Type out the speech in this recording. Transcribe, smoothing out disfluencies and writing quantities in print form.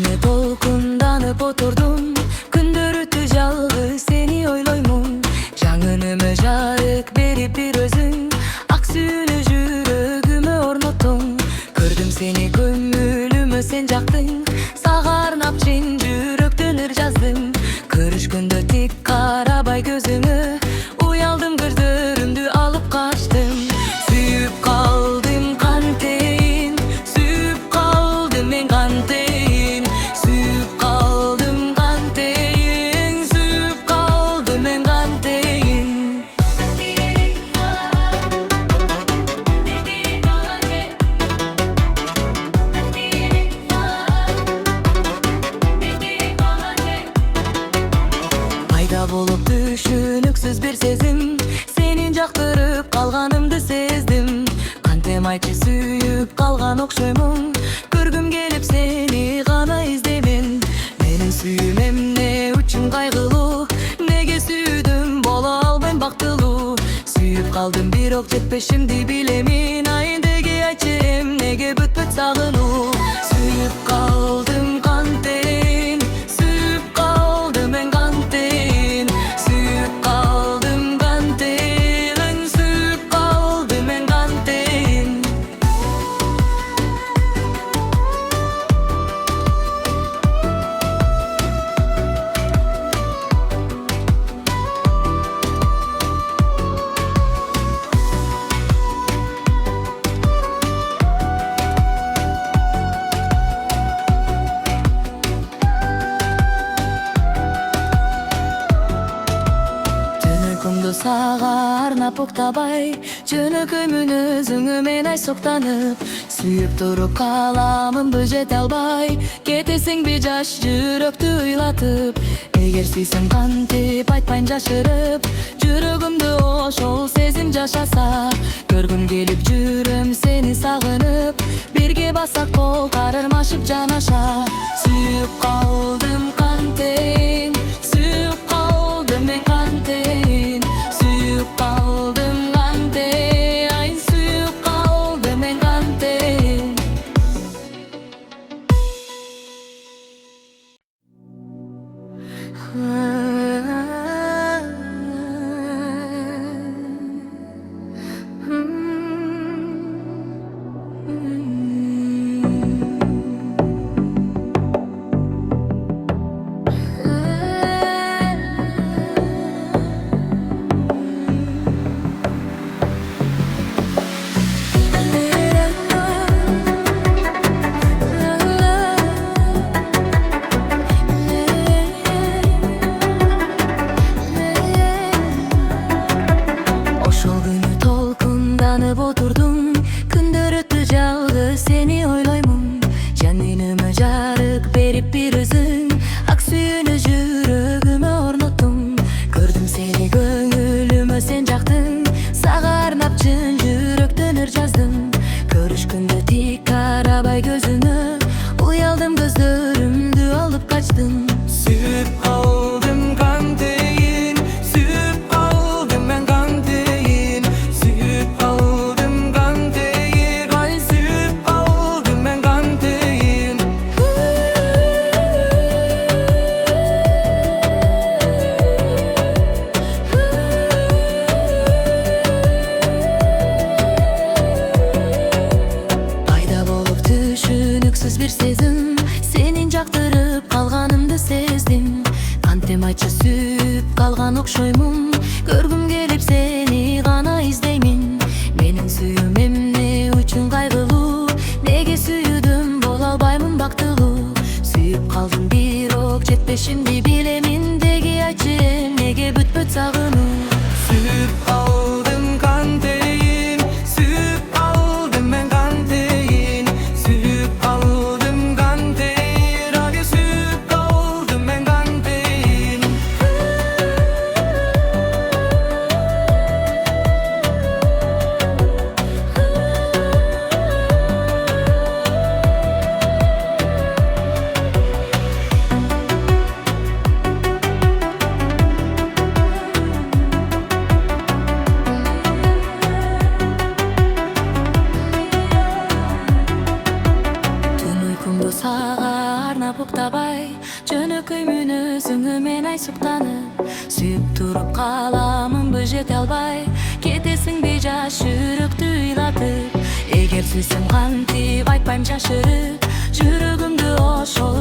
günü толкунданып oturdum. Күндөр өтті жалғыз seni ойлоймун. Жаңынымы жарык берип bir өзүң, ак сүйүүнү жүрөгүмө орноттуң. Көрдүм seni көңүлүмө сен жактың, сага арнап чын жүрөктөн ыр жаздым. Көрүшкөндө тик карабай көзүңө, уялдым көздөрүмдү алып качтым. Сүйүп калдым кантейин, сүйүп калдым мен кантейин, сүйүп калдым кантейин, сүйүп калдым мен кантейин. Пайда болуп түшүнүксүз бир сезим, сенин жактырып калганымды сездим. Кантем айтчы сүйүп калган окшоймун, көргүм келип сени гана издеймин. Менин сүйүүм эмне үчүн кайгылуу, неге сүйдүм боло албайм бактылуу. Сүйүп калдым бирок жетпешимди билемин, айындеги айтчы эмнеге бүтпөт сагынуу. Сүйүп калдым кантейин, сүйүп калдым мен кантейин, сүйүп калдым кантейин, сүйүп калдым мен кантейин. Түнүкүмдү сага арнап уктабай, жөнөкөймүн өзүңө мен айсоктанып. Сүйүп туруп каламымды жете албай, кетесиңби жаш жүрөктү ыйлатып. Эгер сүйсөң кантип айтпайм жашырып, жүрөгүмдө ошол сезим жашаса. Көргүм келип жүрөм сени сагынып, бирге бассак кол карырмашып жанаша. Сүйүп калдым кантейин, сүйүп калдым мен кантейин, сүйүп калдым кантейин, сүйүп калдым мен кантейин. Ошол күнү толкунданып отурдум. Күндөр өттү жалгыз сени ойлоймун. Жанымы жарык берип бир өзүң, ак сүйүүнү жүрөгүмө орноттуң. Көрдүм сени көңүлүмө сен жактың, сага арнап чын жүрөктөн ыр жаздым. Көрүшкөндө тик карабай көзүңө, уялдым көздөрүмдү алып качтым. Сүйүп калдым кантейин, сүйүп калдым мен кантейин, сүйүп калдым кантейин, ай сүйүп калдым мен кантейин. Пайда болуп түшүнүксүз бир сезим, сенин жактырып калганымды сездим. Кантем айтчы сүйүп калган окшоймун, көргүм келип сени гана издеймин. Менин сүйүүм эмне үчүн кайгылуу, неге сүйдүм боло албаймын бактылуу. Сүйүп калдым бирок жетпешимди билемин, деги айтчы эмнеге бүтпөт сагынуу. Сүйүп калдым кантейин, сүйүп калдым мен кантейин, сүйүп калдым кантейин, ага сүйүп калдым мен кантейин. гана буктабай жөнөкөй мүнөзүңө мен ай суктанып сүйүп туруп каламынбы жете албай кетесиңби жаш жүрөктү ыйлатып эгер сүйсөм кантип айтпайм жашырып жүрөгүмдү ошол